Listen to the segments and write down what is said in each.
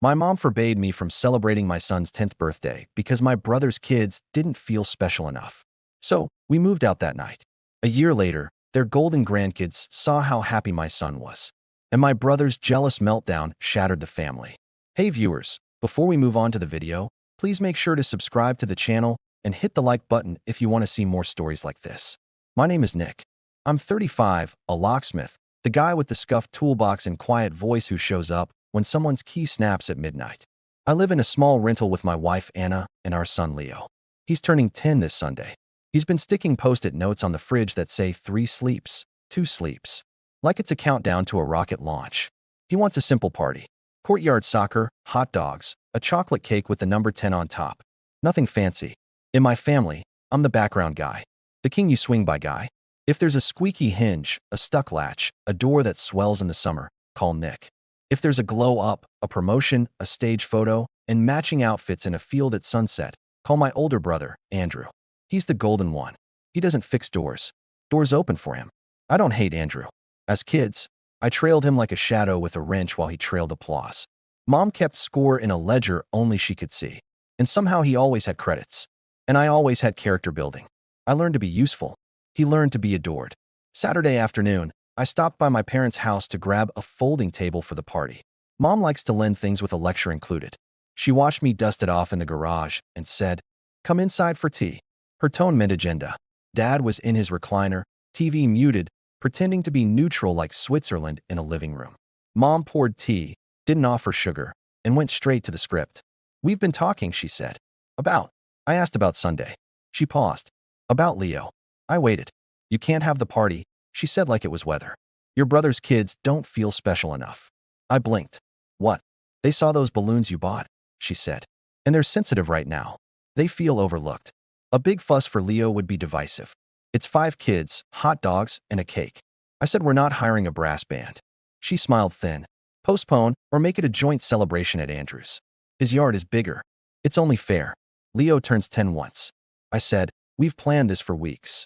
My mom forbade me from celebrating my son's 10th birthday because my brother's kids didn't feel special enough. So, we moved out that night. A year later, their golden grandkids saw how happy my son was. And my brother's jealous meltdown shattered the family. Hey viewers, before we move on to the video, please make sure to subscribe to the channel and hit the like button if you want to see more stories like this. My name is Nick. I'm 35, a locksmith, the guy with the scuffed toolbox and quiet voice who shows up when someone's key snaps at midnight. I live in a small rental with my wife Anna and our son Leo. He's turning 10 this Sunday. He's been sticking post-it notes on the fridge that say 3 sleeps, 2 sleeps, like it's a countdown to a rocket launch. He wants a simple party. Courtyard soccer, hot dogs, a chocolate cake with the number 10 on top. Nothing fancy. In my family, I'm the background guy. The king you swing by guy. If there's a squeaky hinge, a stuck latch, a door that swells in the summer, call Nick. If there's a glow up, a promotion, a stage photo, and matching outfits in a field at sunset, call my older brother, Andrew. He's the golden one. He doesn't fix doors. Doors open for him. I don't hate Andrew. As kids, I trailed him like a shadow with a wrench while he trailed applause. Mom kept score in a ledger only she could see. And somehow he always had credits. And I always had character building. I learned to be useful. He learned to be adored. Saturday afternoon, I stopped by my parents' house to grab a folding table for the party. Mom likes to lend things with a lecture included. She watched me dust it off in the garage and said, "Come inside for tea." Her tone meant agenda. Dad was in his recliner, TV muted, pretending to be neutral like Switzerland in a living room. Mom poured tea, didn't offer sugar, and went straight to the script. "We've been talking," she said. "About?" I asked about Sunday. She paused. "About Leo." I waited. "You can't have the party," she said like it was weather. "Your brother's kids don't feel special enough." I blinked. "What?" "They saw those balloons you bought," she said. "And they're sensitive right now. They feel overlooked. A big fuss for Leo would be divisive. It's 5 kids, hot dogs, and a cake." I said, "We're not hiring a brass band." She smiled thin. "Postpone or make it a joint celebration at Andrew's. His yard is bigger. It's only fair. Leo turns 10 once." I said, "We've planned this for weeks."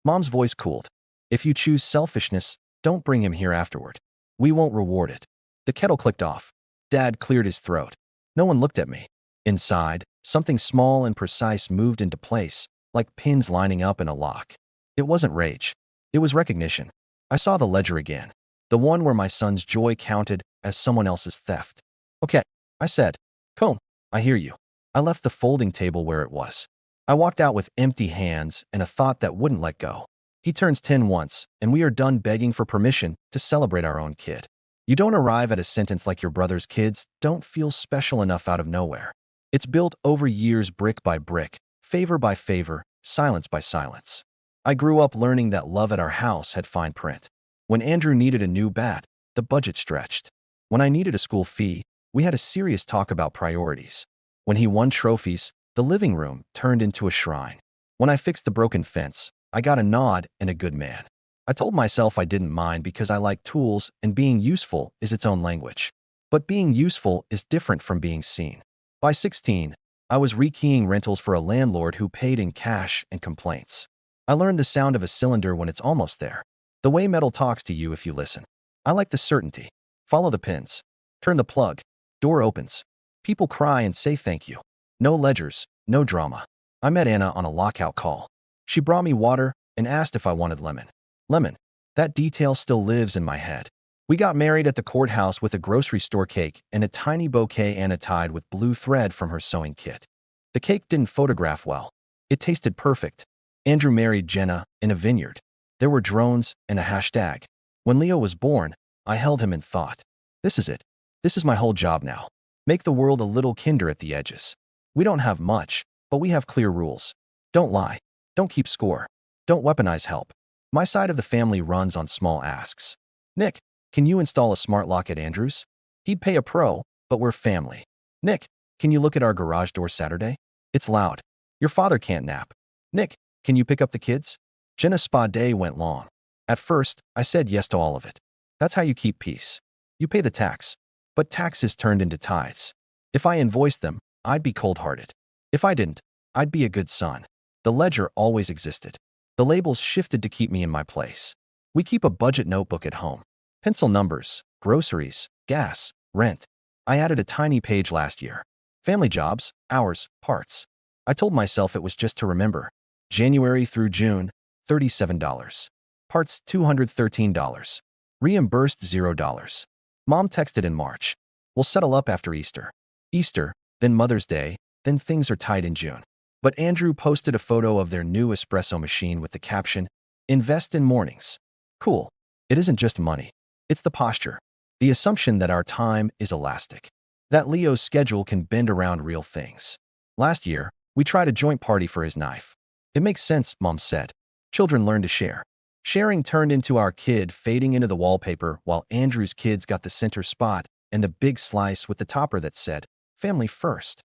Mom's voice cooled. "If you choose selfishness, don't bring him here afterward. We won't reward it." The kettle clicked off. Dad cleared his throat. No one looked at me. Inside, something small and precise moved into place, like pins lining up in a lock. It wasn't rage. It was recognition. I saw the ledger again. The one where my son's joy counted as someone else's theft. "Okay," I said. "Comb, I hear you." I left the folding table where it was. I walked out with empty hands and a thought that wouldn't let go. He turns 10 once, and we are done begging for permission to celebrate our own kid. You don't arrive at a sentence like your brother's kids don't feel special enough out of nowhere. It's built over years, brick by brick, favor by favor, silence by silence. I grew up learning that love at our house had fine print. When Andrew needed a new bat, the budget stretched. When I needed a school fee, we had a serious talk about priorities. When he won trophies, the living room turned into a shrine. When I fixed the broken fence, I got a nod and a good man. I told myself I didn't mind because I like tools and being useful is its own language. But being useful is different from being seen. By 16, I was rekeying rentals for a landlord who paid in cash and complaints. I learned the sound of a cylinder when it's almost there. The way metal talks to you if you listen. I like the certainty. Follow the pins. Turn the plug. Door opens. People cry and say thank you. No ledgers, no drama. I met Anna on a lockout call. She brought me water and asked if I wanted lemon. Lemon. That detail still lives in my head. We got married at the courthouse with a grocery store cake and a tiny bouquet Anna tied with blue thread from her sewing kit. The cake didn't photograph well. It tasted perfect. Andrew married Jenna in a vineyard. There were drones and a hashtag. When Leo was born, I held him and thought, this is it. This is my whole job now. Make the world a little kinder at the edges. We don't have much, but we have clear rules. Don't lie. Don't keep score. Don't weaponize help. My side of the family runs on small asks. Nick, can you install a smart lock at Andrew's? He'd pay a pro, but we're family. Nick, can you look at our garage door Saturday? It's loud. Your father can't nap. Nick, can you pick up the kids? Jenna's spa day went long. At first, I said yes to all of it. That's how you keep peace. You pay the tax. But taxes turned into tithes. If I invoiced them, I'd be cold-hearted. If I didn't, I'd be a good son. The ledger always existed. The labels shifted to keep me in my place. We keep a budget notebook at home. Pencil numbers, groceries, gas, rent. I added a tiny page last year. Family jobs, hours, parts. I told myself it was just to remember. January through June, $37. Parts, $213. Reimbursed, $0. Mom texted in March. We'll settle up after Easter. Easter, then Mother's Day, then things are tight in June. But Andrew posted a photo of their new espresso machine with the caption, "Invest in mornings." Cool. It isn't just money. It's the posture. The assumption that our time is elastic. That Leo's schedule can bend around real things. Last year, we tried a joint party for his knife. It makes sense, Mom said. Children learn to share. Sharing turned into our kid fading into the wallpaper while Andrew's kids got the center spot and the big slice with the topper that said, "Family first."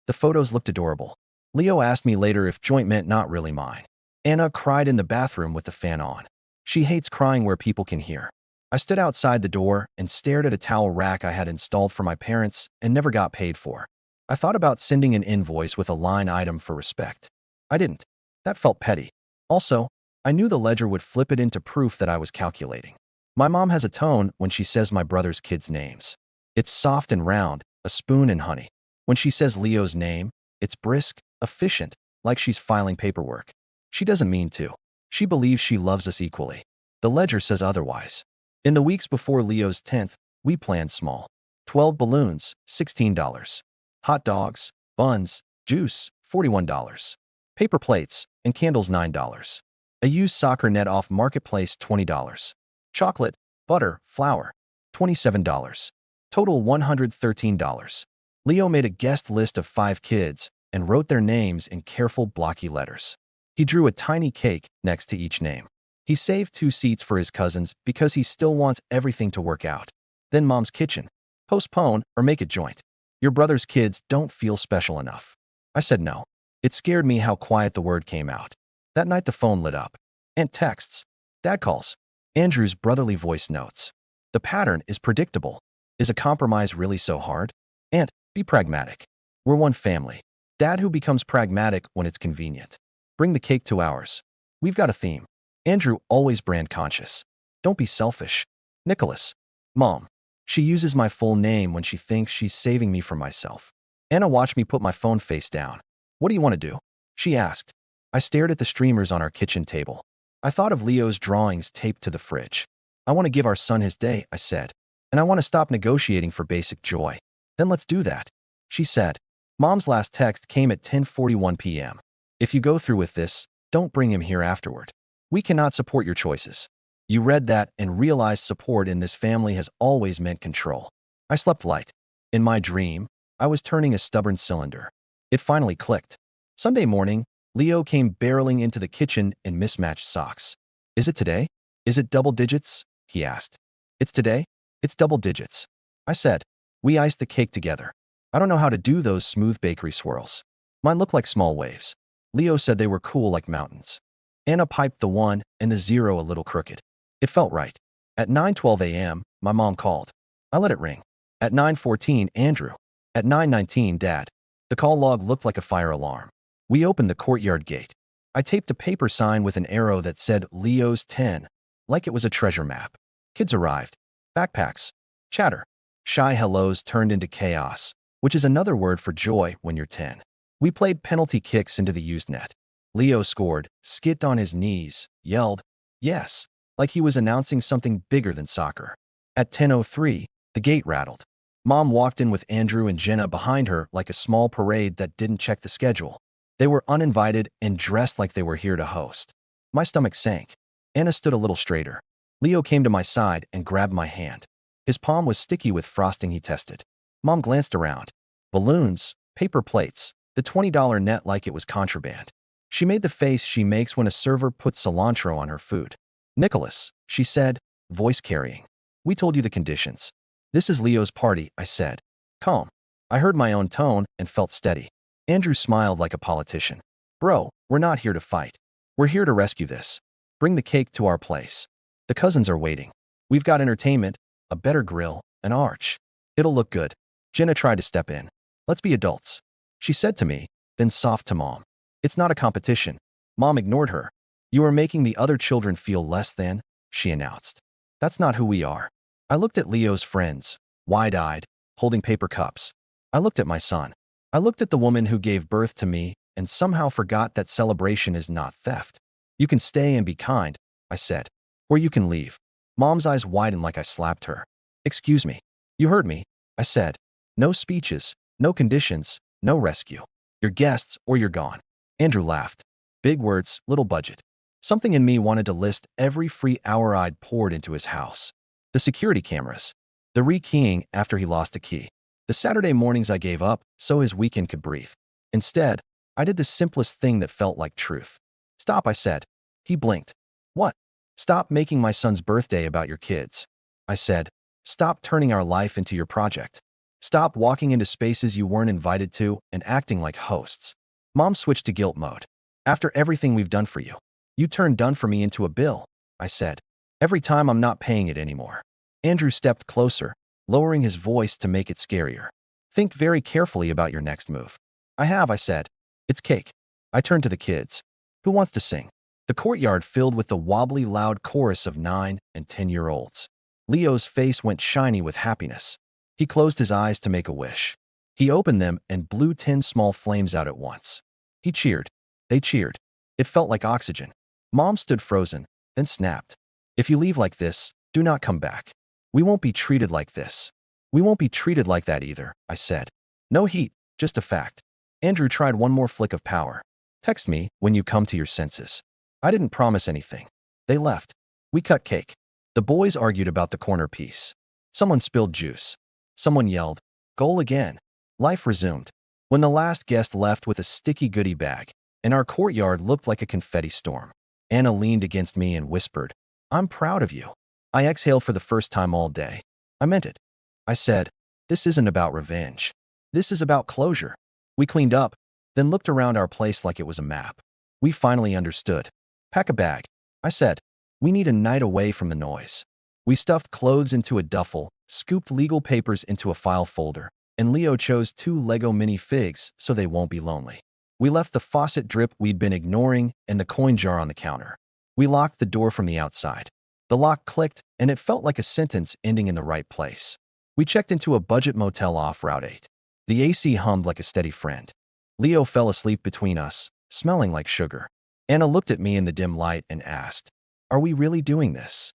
The photos looked adorable. Leo asked me later if joint meant not really mine. Anna cried in the bathroom with the fan on. She hates crying where people can hear. I stood outside the door and stared at a towel rack I had installed for my parents and never got paid for. I thought about sending an invoice with a line item for respect. I didn't. That felt petty. Also, I knew the ledger would flip it into proof that I was calculating. My mom has a tone when she says my brother's kids' names. It's soft and round, a spoon and honey. When she says Leo's name, it's brisk, efficient, like she's filing paperwork. She doesn't mean to. She believes she loves us equally. The ledger says otherwise. In the weeks before Leo's 10th, we planned small. 12 balloons, $16. Hot dogs, buns, juice, $41. Paper plates, and candles, $9. A used soccer net off Marketplace, $20. Chocolate, butter, flour, $27. Total, $113. Leo made a guest list of 5 kids and wrote their names in careful blocky letters. He drew a tiny cake next to each name. He saved 2 seats for his cousins because he still wants everything to work out. Then Mom's kitchen. Postpone or make it joint. Your brother's kids don't feel special enough. I said no. It scared me how quiet the word came out. That night the phone lit up. Aunt texts. Dad calls. Andrew's brotherly voice notes. The pattern is predictable. Is a compromise really so hard? Aunt, be pragmatic. We're one family. Dad who becomes pragmatic when it's convenient. Bring the cake to ours. We've got a theme. Andrew, always brand conscious. Don't be selfish. Nicholas. Mom. She uses my full name when she thinks she's saving me from myself. Anna watched me put my phone face down. What do you want to do? She asked. I stared at the streamers on our kitchen table. I thought of Leo's drawings taped to the fridge. I want to give our son his day, I said. And I want to stop negotiating for basic joy. Then let's do that. She said. Mom's last text came at 10:41 p.m. If you go through with this, don't bring him here afterward. We cannot support your choices. You read that and realized support in this family has always meant control. I slept light. In my dream, I was turning a stubborn cylinder. It finally clicked. Sunday morning, Leo came barreling into the kitchen in mismatched socks. Is it today? Is it double digits? He asked. It's today? It's double digits. I said. We iced the cake together. I don't know how to do those smooth bakery swirls. Mine look like small waves. Leo said they were cool like mountains. Anna piped the 1 and the 0 a little crooked. It felt right. At 9:12 a.m., my mom called. I let it ring. At 9:14, Andrew. At 9:19, Dad. The call log looked like a fire alarm. We opened the courtyard gate. I taped a paper sign with an arrow that said Leo's 10, like it was a treasure map. Kids arrived. Backpacks. Chatter. Shy hellos turned into chaos, which is another word for joy when you're 10. We played penalty kicks into the used net. Leo scored, skipped on his knees, yelled, yes, like he was announcing something bigger than soccer. At 10:03, the gate rattled. Mom walked in with Andrew and Jenna behind her like a small parade that didn't check the schedule. They were uninvited and dressed like they were here to host. My stomach sank. Anna stood a little straighter. Leo came to my side and grabbed my hand. His palm was sticky with frosting he tested. Mom glanced around. Balloons, paper plates, the $20 net like it was contraband. She made the face she makes when a server puts cilantro on her food. Nicholas, she said, voice carrying. We told you the conditions. This is Leo's party, I said. Calm. I heard my own tone and felt steady. Andrew smiled like a politician. Bro, we're not here to fight. We're here to rescue this. Bring the cake to our place. The cousins are waiting. We've got entertainment, a better grill, an arch. It'll look good. Jenna tried to step in. Let's be adults. She said to me, then soft to Mom. It's not a competition. Mom ignored her. You are making the other children feel less than, she announced. That's not who we are. I looked at Leo's friends, wide-eyed. holding paper cups. I looked at my son. I looked at the woman who gave birth to me and somehow forgot that celebration is not theft. You can stay and be kind, I said, or you can leave. Mom's eyes widened like I slapped her. Excuse me. You heard me, I said. No speeches, no conditions, no rescue. You're guests or you're gone. Andrew laughed. Big words, little budget. Something in me wanted to list every free hour I'd poured into his house. The security cameras. The rekeying after he lost a key. The Saturday mornings I gave up so his weekend could breathe. Instead, I did the simplest thing that felt like truth. Stop, I said. He blinked. What? Stop making my son's birthday about your kids. I said. Stop turning our life into your project. Stop walking into spaces you weren't invited to and acting like hosts. Mom switched to guilt mode. After everything we've done for you, you turned done for me into a bill, I said. Every time I'm not paying it anymore. Andrew stepped closer, lowering his voice to make it scarier. Think very carefully about your next move. I have, I said. It's cake. I turned to the kids. Who wants to sing? The courtyard filled with the wobbly, loud chorus of 9 and 10-year-olds. Leo's face went shiny with happiness. He closed his eyes to make a wish. He opened them and blew 10 small flames out at once. He cheered. They cheered. It felt like oxygen. Mom stood frozen, then snapped. If you leave like this, do not come back. We won't be treated like this. We won't be treated like that either, I said. No heat, just a fact. Andrew tried one more flick of power. Text me when you come to your senses. I didn't promise anything. They left. We cut cake. The boys argued about the corner piece. Someone spilled juice. Someone yelled, "Goal again." Life resumed. When the last guest left with a sticky goodie bag, and our courtyard looked like a confetti storm, Anna leaned against me and whispered, "I'm proud of you." I exhaled for the first time all day. I meant it. I said, "This isn't about revenge. This is about closure." We cleaned up, then looked around our place like it was a map. We finally understood. Pack a bag, I said. We need a night away from the noise. We stuffed clothes into a duffel, scooped legal papers into a file folder, and Leo chose 2 Lego mini figs so they won't be lonely. We left the faucet drip we'd been ignoring and the coin jar on the counter. We locked the door from the outside. The lock clicked, and it felt like a sentence ending in the right place. We checked into a budget motel off Route 8. The AC hummed like a steady friend. Leo fell asleep between us, smelling like sugar. Anna looked at me in the dim light and asked, "Are we really doing this?"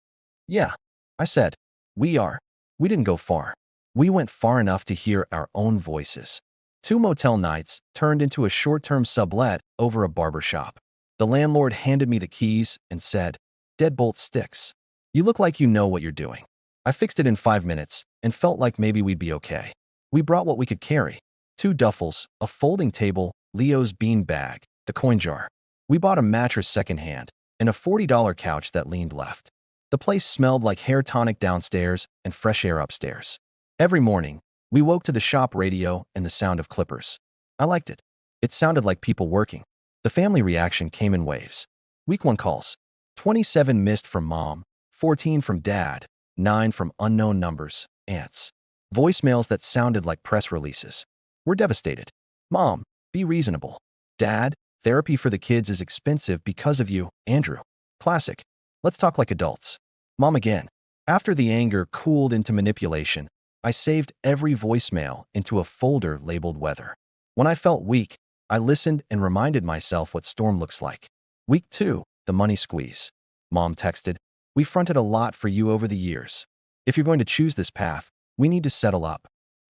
"Yeah," I said. "We are." We didn't go far. We went far enough to hear our own voices. 2 motel nights turned into a short-term sublet over a barber shop. The landlord handed me the keys and said, "Deadbolt sticks. You look like you know what you're doing." I fixed it in 5 minutes and felt like maybe we'd be okay. We brought what we could carry. 2 duffels, a folding table, Leo's bean bag, the coin jar. We bought a mattress secondhand and a $40 couch that leaned left. The place smelled like hair tonic downstairs and fresh air upstairs. Every morning, we woke to the shop radio and the sound of clippers. I liked it. It sounded like people working. The family reaction came in waves. Week 1 calls. 27 missed from mom, 14 from dad, 9 from unknown numbers, aunts. Voicemails that sounded like press releases. We're devastated. Mom, be reasonable. Dad, therapy for the kids is expensive because of you, Andrew. Classic. Let's talk like adults. Mom again. After the anger cooled into manipulation, I saved every voicemail into a folder labeled weather. When I felt weak, I listened and reminded myself what storm looks like. Week 2, the money squeeze. Mom texted, "We fronted a lot for you over the years. If you're going to choose this path, we need to settle up."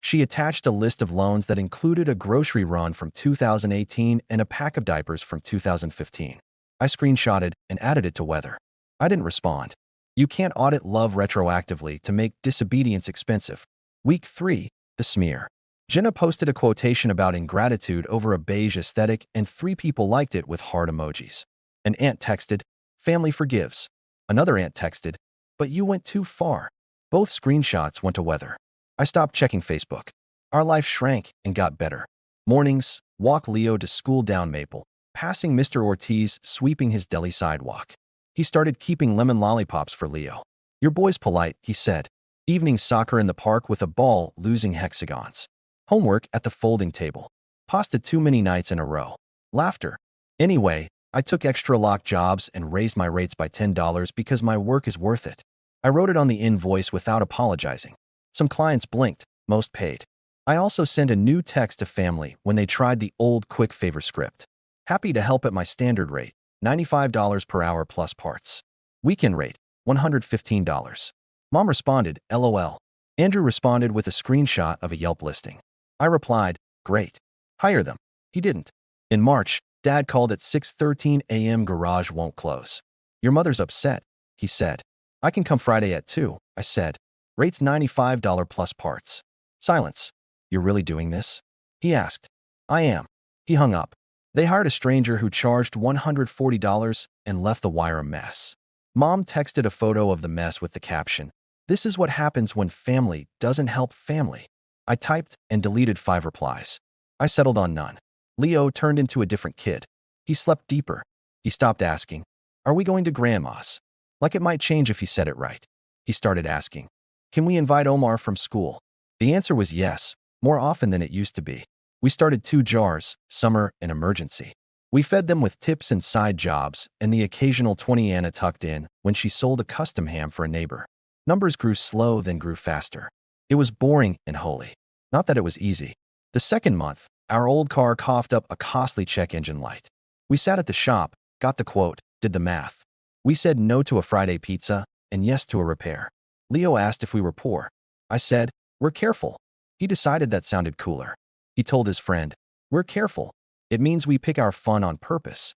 She attached a list of loans that included a grocery run from 2018 and a pack of diapers from 2015. I screenshotted and added it to weather. I didn't respond. You can't audit love retroactively to make disobedience expensive. Week 3, the smear. Jenna posted a quotation about ingratitude over a beige aesthetic and 3 people liked it with heart emojis. An aunt texted, "Family forgives." Another aunt texted, "But you went too far." Both screenshots went to weather. I stopped checking Facebook. Our life shrank and got better. Mornings, walk Leo to school down Maple, passing Mr. Ortiz sweeping his deli sidewalk. He started keeping lemon lollipops for Leo. "Your boy's polite," he said. Evening soccer in the park with a ball losing hexagons. Homework at the folding table. Pasta too many nights in a row. Laughter. Anyway, I took extra lock jobs and raised my rates by $10 because my work is worth it. I wrote it on the invoice without apologizing. Some clients blinked, most paid. I also sent a new text to family when they tried the old quick favor script. Happy to help at my standard rate, $95 per hour plus parts. Weekend rate, $115. Mom responded, LOL. Andrew responded with a screenshot of a Yelp listing. I replied, great. Hire them. He didn't. In March, Dad called at 6:13 a.m. Garage won't close. Your mother's upset, he said. I can come Friday at 2, I said. Rate's $95 plus parts. Silence. You're really doing this? He asked. I am. He hung up. They hired a stranger who charged $140 and left the wire a mess. Mom texted a photo of the mess with the caption, "This is what happens when family doesn't help family." I typed and deleted 5 replies. I settled on none. Leo turned into a different kid. He slept deeper. He stopped asking, "Are we going to Grandma's?" Like it might change if he said it right. He started asking, "Can we invite Omar from school?" The answer was yes, more often than it used to be. We started 2 jars, summer and emergency. We fed them with tips and side jobs and the occasional 20 Anna tucked in when she sold a custom ham for a neighbor. Numbers grew slow, then grew faster. It was boring and holy. Not that it was easy. The second month, our old car coughed up a costly check engine light. We sat at the shop, got the quote, did the math. We said no to a Friday pizza and yes to a repair. Leo asked if we were poor. I said, "We're careful." He decided that sounded cooler. He told his friend, "We're careful. It means we pick our fun on purpose."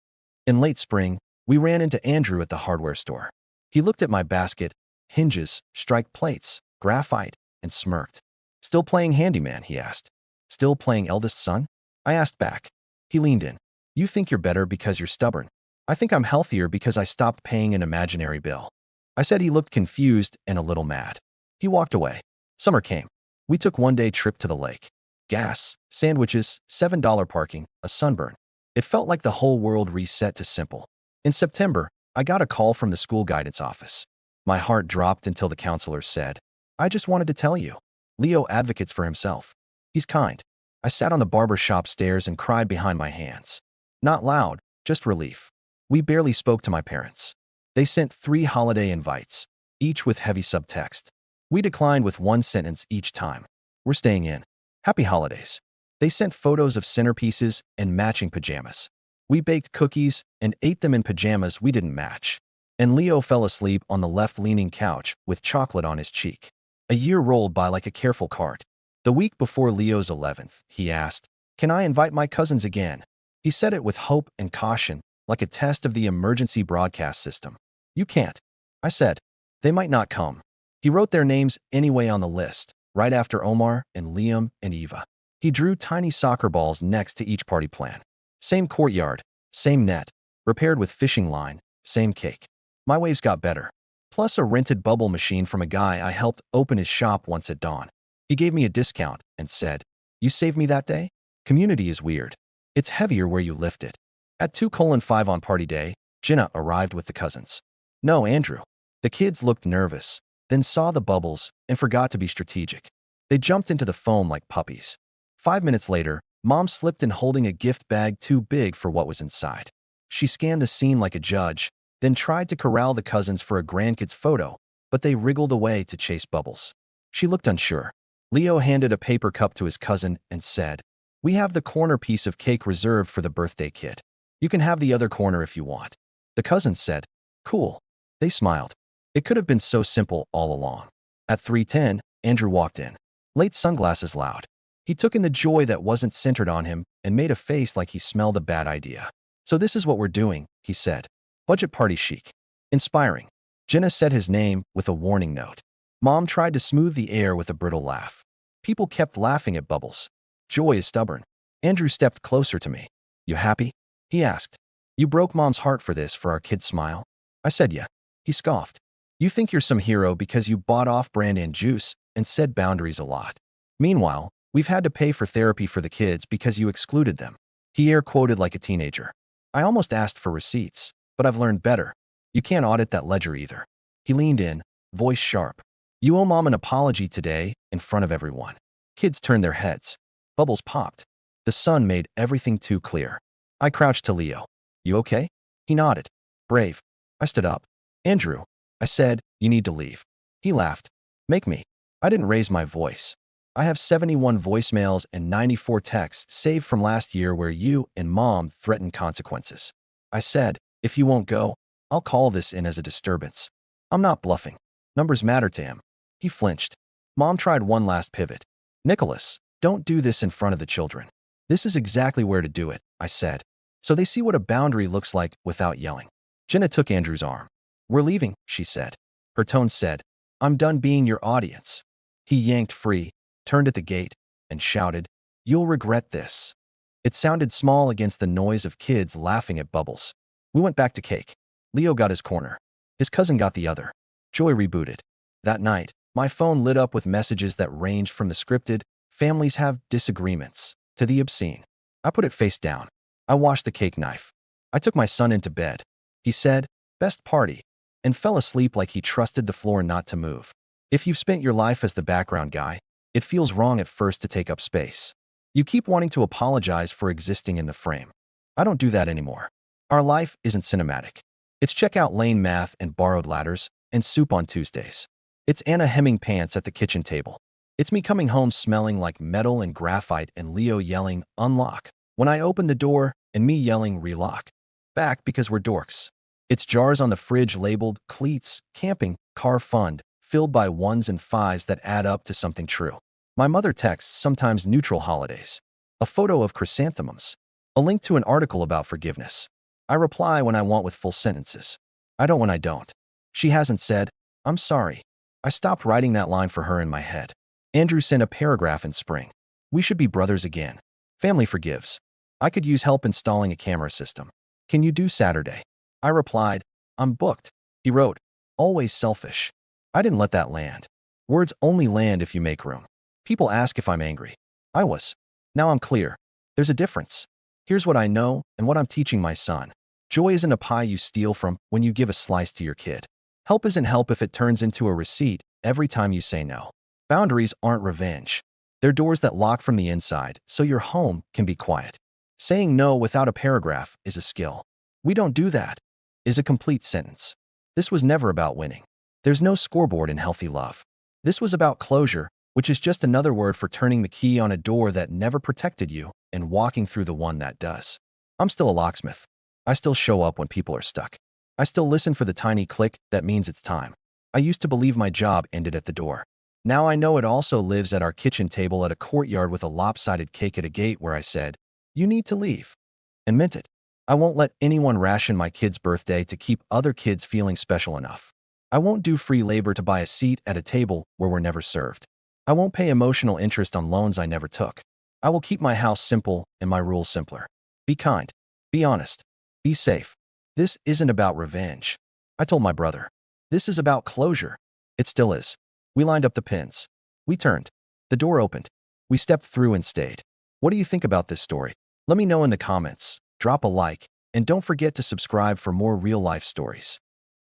In late spring, we ran into Andrew at the hardware store. He looked at my basket, hinges, strike plates, graphite, and smirked. "Still playing handyman?" he asked. "Still playing eldest son?" I asked back. He leaned in. "You think you're better because you're stubborn. I think I'm healthier because I stopped paying an imaginary bill." I said he looked confused and a little mad. He walked away. Summer came. We took one-day trip to the lake. Gas, sandwiches, $7 parking, a sunburn. It felt like the whole world reset to simple. In September, I got a call from the school guidance office. My heart dropped until the counselor said, "I just wanted to tell you. Leo advocates for himself. He's kind." I sat on the barber shop stairs and cried behind my hands. Not loud, just relief. We barely spoke to my parents. They sent 3 holiday invites, each with heavy subtext. We declined with one sentence each time. "We're staying in. Happy holidays." They sent photos of centerpieces and matching pajamas. We baked cookies and ate them in pajamas we didn't match. And Leo fell asleep on the left-leaning couch with chocolate on his cheek. A year rolled by like a careful cart. The week before Leo's 11th, he asked, "Can I invite my cousins again?" He said it with hope and caution, like a test of the emergency broadcast system. "You can't." I said. "They might not come." He wrote their names anyway on the list, right after Omar and Liam and Eva. He drew tiny soccer balls next to each party plan. Same courtyard, same net, repaired with fishing line, same cake. My waves got better. Plus a rented bubble machine from a guy I helped open his shop once at dawn. He gave me a discount and said, "You saved me that day?" Community is weird. It's heavier where you lift it. At 2:05 on party day, Jenna arrived with the cousins. No, Andrew. The kids looked nervous, then saw the bubbles and forgot to be strategic. They jumped into the foam like puppies. 5 minutes later, Mom slipped in holding a gift bag too big for what was inside. She scanned the scene like a judge, then tried to corral the cousins for a grandkid's photo, but they wriggled away to chase bubbles. She looked unsure. Leo handed a paper cup to his cousin and said, "We have the corner piece of cake reserved for the birthday kid. You can have the other corner if you want." The cousins said, "Cool." They smiled. It could have been so simple all along. At 3:10, Andrew walked in. Late sunglasses loud. He took in the joy that wasn't centered on him and made a face like he smelled a bad idea. "So this is what we're doing," he said. "Budget party chic. Inspiring." Jenna said his name with a warning note. Mom tried to smooth the air with a brittle laugh. People kept laughing at Bubbles. Joy is stubborn. Andrew stepped closer to me. "You happy?" he asked. "You broke Mom's heart for this, for our kid's smile." I said, "Yeah." He scoffed. "You think you're some hero because you bought off-brand and juice and said boundaries a lot. Meanwhile, we've had to pay for therapy for the kids because you excluded them." He air-quoted like a teenager. I almost asked for receipts, but I've learned better. You can't audit that ledger either. He leaned in, voice sharp. "You owe Mom an apology today in front of everyone." Kids turned their heads. Bubbles popped. The sun made everything too clear. I crouched to Leo. "You okay?" He nodded. "Brave." I stood up. "Andrew," I said, "you need to leave." He laughed. "Make me." I didn't raise my voice. I have 71 voicemails and 94 texts saved from last year where you and Mom threatened consequences. I said, if you won't go, I'll call this in as a disturbance. I'm not bluffing. Numbers matter to him. He flinched. Mom tried one last pivot. Nicholas, don't do this in front of the children. This is exactly where to do it, I said. So they see what a boundary looks like without yelling. Jenna took Andrew's arm. We're leaving, she said. Her tone said, I'm done being your audience. He yanked free, turned at the gate, and shouted, You'll regret this. It sounded small against the noise of kids laughing at Bubbles. We went back to cake. Leo got his corner. His cousin got the other. Joy rebooted. That night, my phone lit up with messages that ranged from the scripted, families have disagreements, to the obscene. I put it face down. I washed the cake knife. I took my son into bed. He said, best party, and fell asleep like he trusted the floor not to move. If you've spent your life as the background guy, it feels wrong at first to take up space. You keep wanting to apologize for existing in the frame. I don't do that anymore. Our life isn't cinematic. It's checkout lane math and borrowed ladders and soup on Tuesdays. It's Anna hemming pants at the kitchen table. It's me coming home smelling like metal and graphite and Leo yelling, unlock, when I open the door, and me yelling, relock. Back because we're dorks. It's jars on the fridge labeled cleats, camping, car fund, filled by ones and fives that add up to something true. My mother texts sometimes neutral holidays. A photo of chrysanthemums. A link to an article about forgiveness. I reply when I want with full sentences. I don't when I don't. She hasn't said, I'm sorry. I stopped writing that line for her in my head. Andrew sent a paragraph in spring. We should be brothers again. Family forgives. I could use help installing a camera system. Can you do Saturday? I replied, I'm booked. He wrote, always selfish. I didn't let that land. Words only land if you make room. People ask if I'm angry. I was. Now I'm clear. There's a difference. Here's what I know and what I'm teaching my son. Joy isn't a pie you steal from when you give a slice to your kid. Help isn't help if it turns into a receipt every time you say no. Boundaries aren't revenge. They're doors that lock from the inside so your home can be quiet. Saying no without a paragraph is a skill. We don't do that, is a complete sentence. This was never about winning. There's no scoreboard in healthy love. This was about closure, which is just another word for turning the key on a door that never protected you and walking through the one that does. I'm still a locksmith. I still show up when people are stuck. I still listen for the tiny click that means it's time. I used to believe my job ended at the door. Now I know it also lives at our kitchen table at a courtyard with a lopsided cake at a gate where I said, you need to leave. And meant it. I won't let anyone ration my kid's birthday to keep other kids feeling special enough. I won't do free labor to buy a seat at a table where we're never served. I won't pay emotional interest on loans I never took. I will keep my house simple and my rules simpler. Be kind. Be honest. Be safe. This isn't about revenge. I told my brother. This is about closure. It still is. We lined up the pins. We turned. The door opened. We stepped through and stayed. What do you think about this story? Let me know in the comments. Drop a like, and don't forget to subscribe for more real-life stories.